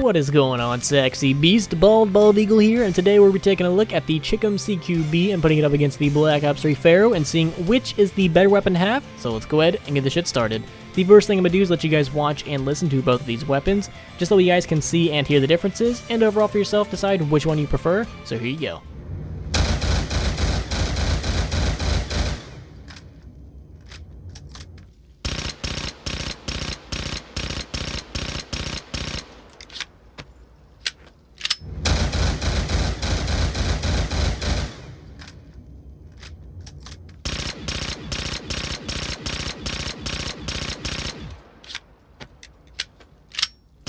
What is going on, sexy beast? Bald Eagle here, and today we'll be taking a look at the Chicom CQB and putting it up against the Black Ops 3 Pharo and seeing which is the better weapon to have. So let's go ahead and get this shit started. The first thing I'm going to do is let you guys watch and listen to both of these weapons, just so you guys can see and hear the differences, and overall for yourself decide which one you prefer. So here you go.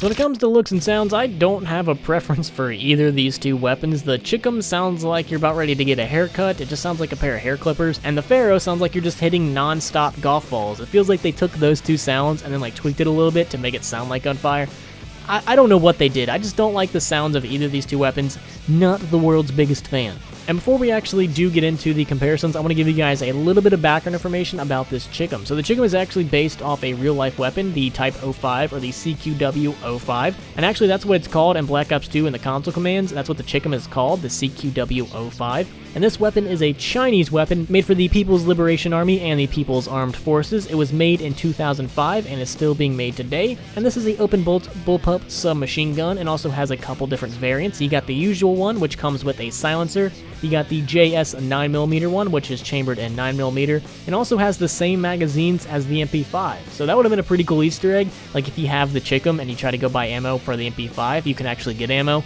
When it comes to looks and sounds, I don't have a preference for either of these two weapons. The Chicom sounds like you're about ready to get a haircut, it just sounds like a pair of hair clippers, and the Pharo sounds like you're just hitting non-stop golf balls. It feels like they took those two sounds and then like tweaked it a little bit to make it sound like Gunfire. I don't know what they did, I just don't like the sounds of either of these two weapons. Not the world's biggest fan. And before we actually do get into the comparisons, I want to give you guys a little bit of background information about this Chicom. So the Chicom is actually based off a real-life weapon, the Type 05, or the CQW-05. And actually that's what it's called in Black Ops 2 in the console commands. That's what the Chicom is called, the CQW-05. And this weapon is a Chinese weapon made for the People's Liberation Army and the People's Armed Forces. It was made in 2005 and is still being made today. And this is a open bolt bullpup submachine gun and also has a couple different variants. You got the usual one, which comes with a silencer. You got the JS 9mm one, which is chambered in 9mm, and also has the same magazines as the MP5. So that would have been a pretty cool Easter egg. Like if you have the Chicom and you try to go buy ammo for the MP5, you can actually get ammo.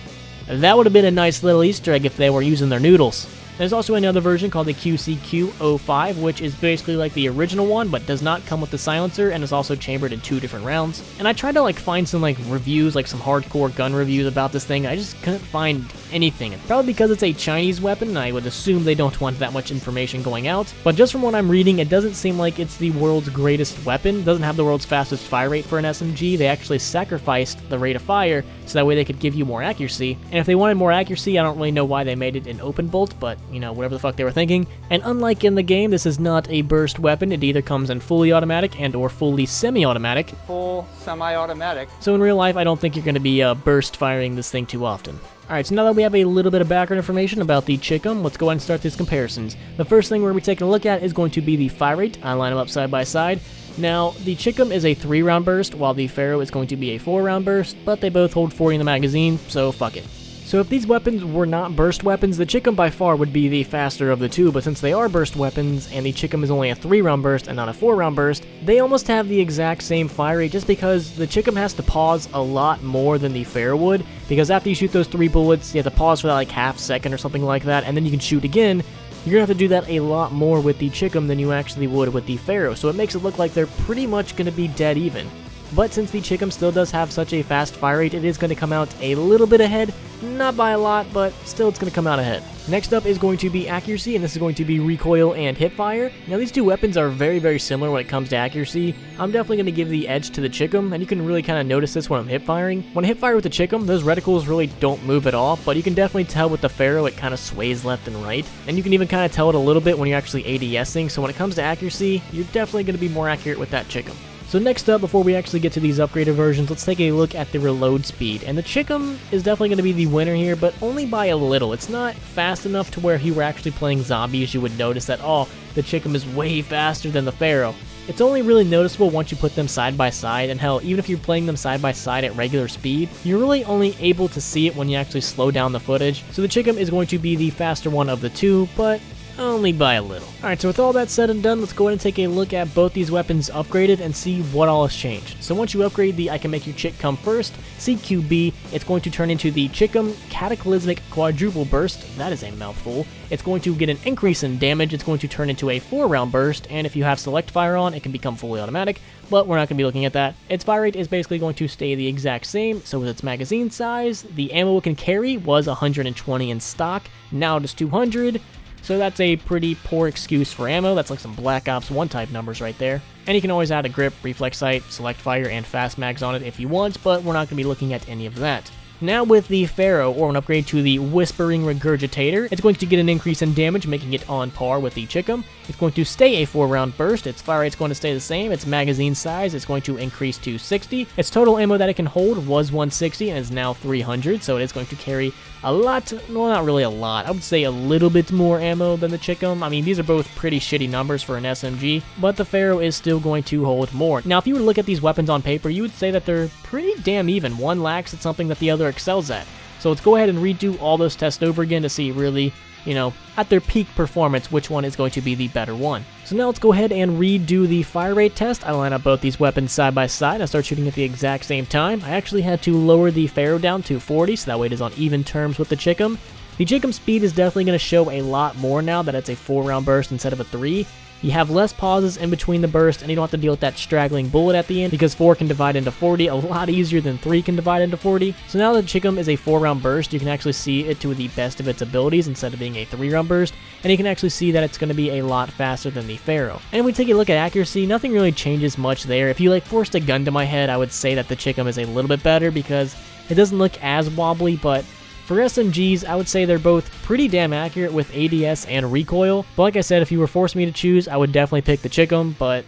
That would have been a nice little Easter egg if they were using their noodles. There's also another version called the QCQ-05, which is basically like the original one, but does not come with the silencer, and is also chambered in 2 different rounds. And I tried to like find some like reviews, like some hardcore gun reviews about this thing. I just couldn't find anything. Probably because it's a Chinese weapon, and I would assume they don't want that much information going out. But just from what I'm reading, it doesn't seem like it's the world's greatest weapon. It doesn't have the world's fastest fire rate for an SMG. They actually sacrificed the rate of fire, so that way they could give you more accuracy. And if they wanted more accuracy, I don't really know why they made it an open bolt, but you know, whatever the fuck they were thinking. And unlike in the game, this is not a burst weapon. It either comes in fully automatic and or fully semi-automatic. Full semi-automatic. So in real life, I don't think you're going to be burst firing this thing too often. Alright, so now that we have a little bit of background information about the Chicom, let's go ahead and start these comparisons. The first thing we're going to be taking a look at is going to be the fire rate. I line them up side by side. Now, the Chicom is a 3-round burst, while the Pharo is going to be a 4-round burst, but they both hold 40 in the magazine, so fuck it. So if these weapons were not burst weapons, the Chicom by far would be the faster of the two, but since they are burst weapons, and the Chicom is only a 3-round burst and not a 4-round burst, they almost have the exact same fire rate just because the Chicom has to pause a lot more than the Pharo would, because after you shoot those 3 bullets, you have to pause for that like half second or something like that, and then you can shoot again. You're going to have to do that a lot more with the Chicom than you actually would with the Pharo, so it makes it look like they're pretty much going to be dead even. But since the Chicom still does have such a fast fire rate, it is going to come out a little bit ahead. Not by a lot, but still it's going to come out ahead. Next up is going to be accuracy, and this is going to be recoil and hipfire. Now these two weapons are very similar when it comes to accuracy. I'm definitely going to give the edge to the Chicom, and you can really kind of notice this when I'm hipfiring. When I hipfire with the Chicom, those reticles really don't move at all, but you can definitely tell with the Pharo it kind of sways left and right. And you can even kind of tell it a little bit when you're actually ADSing, so when it comes to accuracy, you're definitely going to be more accurate with that Chicom. So next up, before we actually get to these upgraded versions, let's take a look at the reload speed. And the Chicom is definitely going to be the winner here, but only by a little. It's not fast enough to where if you were actually playing zombies, you would notice that, oh, the Chicom is way faster than the Pharo. It's only really noticeable once you put them side by side, and hell, even if you're playing them side by side at regular speed, you're really only able to see it when you actually slow down the footage. So the Chicom is going to be the faster one of the two, but only by a little. Alright, so with all that said and done, let's go ahead and take a look at both these weapons upgraded and see what all has changed. So once you upgrade the I Can Make Your Chick Come First CQB, it's going to turn into the Chicom Cataclysmic Quadruple Burst. That is a mouthful. It's going to get an increase in damage. It's going to turn into a 4-round burst, and if you have select fire on, it can become fully automatic, but we're not going to be looking at that. Its fire rate is basically going to stay the exact same, so with its magazine size, the ammo it can carry was 120 in stock, now it is 200. So that's a pretty poor excuse for ammo. That's like some Black Ops 1 type numbers right there. And you can always add a grip, reflex sight, select fire, and fast mags on it if you want, but we're not going to be looking at any of that. Now with the Pharo, or an upgrade to the Whispering Regurgitator, it's going to get an increase in damage, making it on par with the Chicom. It's going to stay a 4-round burst, its fire rate's going to stay the same, its magazine size is going to increase to 60, its total ammo that it can hold was 160 and is now 300, so it is going to carry a lot, well not really a lot, I would say a little bit more ammo than the Chicom. I mean, these are both pretty shitty numbers for an SMG, but the Pharo is still going to hold more. Now if you were to look at these weapons on paper, you would say that they're pretty damn even. One lacks at something that the other excels at. So let's go ahead and redo all those tests over again to see really, you know, at their peak performance, which one is going to be the better one. So now let's go ahead and redo the fire rate test. I line up both these weapons side by side and I start shooting at the exact same time. I actually had to lower the Pharo down to 40, so that way it is on even terms with the Chicom. The Chicom speed is definitely going to show a lot more now that it's a 4-round burst instead of a 3. You have less pauses in between the burst, and you don't have to deal with that straggling bullet at the end, because 4 can divide into 40 a lot easier than 3 can divide into 40. So now that Chicom is a 4-round burst, you can actually see it to the best of its abilities instead of being a 3-round burst, and you can actually see that it's going to be a lot faster than the Pharo. And if we take a look at accuracy, nothing really changes much there. If you forced a gun to my head, I would say that the Chicom is a little bit better because it doesn't look as wobbly, but for SMGs, I would say they're both pretty damn accurate with ADS and recoil. But like I said, if you were forcing me to choose, I would definitely pick the Chicom, but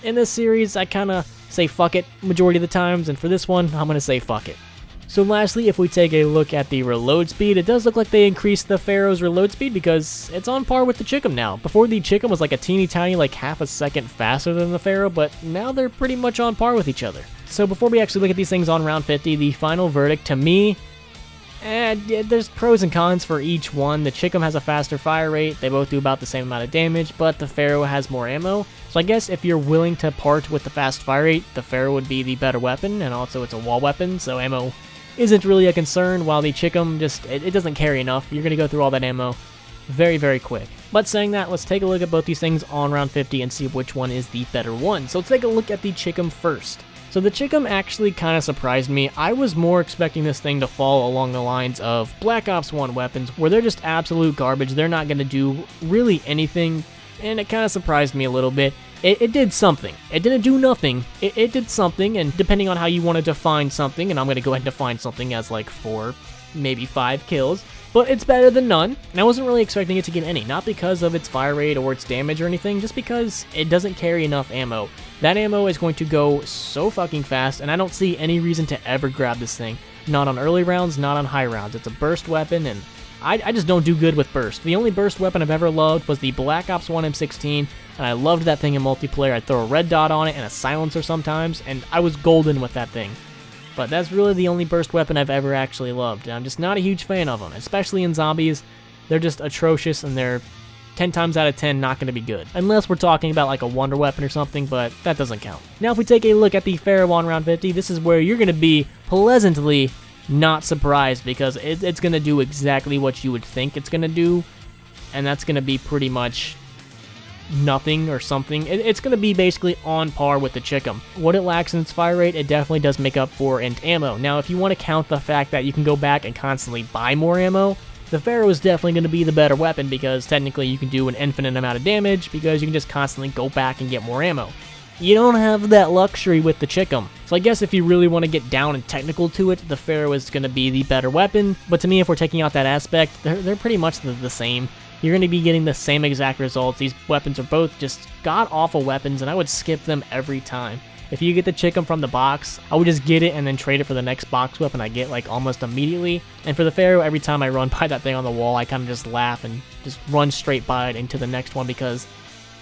in this series, I kind of say fuck it majority of the times, and for this one, I'm going to say fuck it. So lastly, if we take a look at the reload speed, it does look like they increased the Pharo's reload speed because it's on par with the Chicom now. Before, the Chicom was like a teeny tiny, like half a second faster than the Pharo, but now they're pretty much on par with each other. So before we actually look at these things on round 50, the final verdict to me, there's pros and cons for each one. The Chicom has a faster fire rate, they both do about the same amount of damage, but the Pharo has more ammo. So I guess if you're willing to part with the fast fire rate, the Pharo would be the better weapon, and also it's a wall weapon, so ammo isn't really a concern, while the Chicom it doesn't carry enough. You're going to go through all that ammo very, very quick. But saying that, let's take a look at both these things on round 50 and see which one is the better one. So let's take a look at the Chicom first. So the Chicom actually kind of surprised me. I was more expecting this thing to fall along the lines of Black Ops 1 weapons, where they're just absolute garbage. They're not going to do really anything, and it kind of surprised me a little bit. It did something. It didn't do nothing. It did something, and depending on how you want to define something, and I'm going to go ahead and define something as like 4, maybe 5 kills, but it's better than none, and I wasn't really expecting it to get any, not because of its fire rate or its damage or anything, just because it doesn't carry enough ammo. That ammo is going to go so fucking fast, and I don't see any reason to ever grab this thing. Not on early rounds, not on high rounds. It's a burst weapon, and I just don't do good with burst. The only burst weapon I've ever loved was the Black Ops 1 M16, and I loved that thing in multiplayer. I'd throw a red dot on it and a silencer sometimes, and I was golden with that thing. But that's really the only burst weapon I've ever actually loved, and I'm just not a huge fan of them, especially in zombies. They're just atrocious, and they're 10 times out of 10 not going to be good. Unless we're talking about like a wonder weapon or something, but that doesn't count. Now if we take a look at the Pharo on round 50, this is where you're going to be pleasantly not surprised, because it's going to do exactly what you would think it's going to do, and that's going to be pretty much nothing or something. It's going to be basically on par with the Chicom. What it lacks in its fire rate, it definitely does make up for in ammo. Now if you want to count the fact that you can go back and constantly buy more ammo, the Pharo is definitely going to be the better weapon, because technically you can do an infinite amount of damage because you can just constantly go back and get more ammo. You don't have that luxury with the Chicom. So I guess if you really want to get down and technical to it, the Pharo is going to be the better weapon. But to me, if we're taking out that aspect, they're pretty much the same. You're going to be getting the same exact results. These weapons are both just god-awful weapons, and I would skip them every time. If you get the Chicom from the box, I would just get it and then trade it for the next box weapon I get like almost immediately. And for the Pharo, every time I run by that thing on the wall, I kind of just laugh and just run straight by it into the next one, because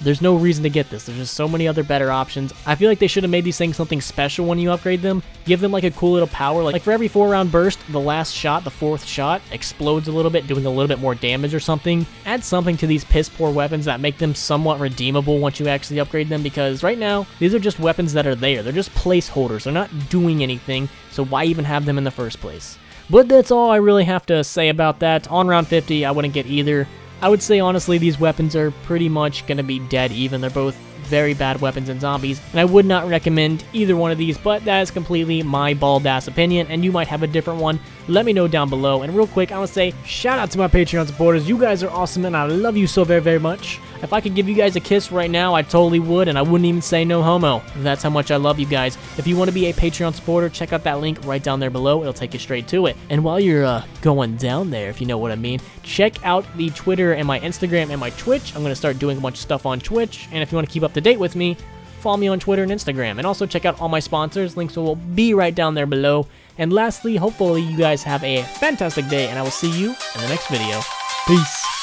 there's no reason to get this. There's just so many other better options. I feel like they should have made these things something special when you upgrade them. Give them like a cool little power. Like for every 4-round burst, the last shot, the 4th shot, explodes a little bit, doing a little bit more damage or something. Add something to these piss poor weapons that make them somewhat redeemable once you actually upgrade them, because right now, these are just weapons that are there. They're just placeholders. They're not doing anything, so why even have them in the first place? But that's all I really have to say about that. On round 50, I wouldn't get either. I would say, honestly, these weapons are pretty much going to be dead even. They're both very bad weapons in zombies, and I would not recommend either one of these, but that is completely my bald-ass opinion, and you might have a different one. Let me know down below. And real quick, I want to say shout out to my Patreon supporters. You guys are awesome and I love you so very, very much. If I could give you guys a kiss right now, I totally would, and I wouldn't even say no homo. That's how much I love you guys. If you want to be a Patreon supporter, check out that link right down there below. It'll take you straight to it. And while you're going down there, if you know what I mean, check out the Twitter and my Instagram and my Twitch. I'm going to start doing a bunch of stuff on Twitch, and if you want to keep up to date with me, follow me on Twitter and Instagram. And also check out all my sponsors. Links will be right down there below. And lastly, hopefully you guys have a fantastic day, and I will see you in the next video. Peace.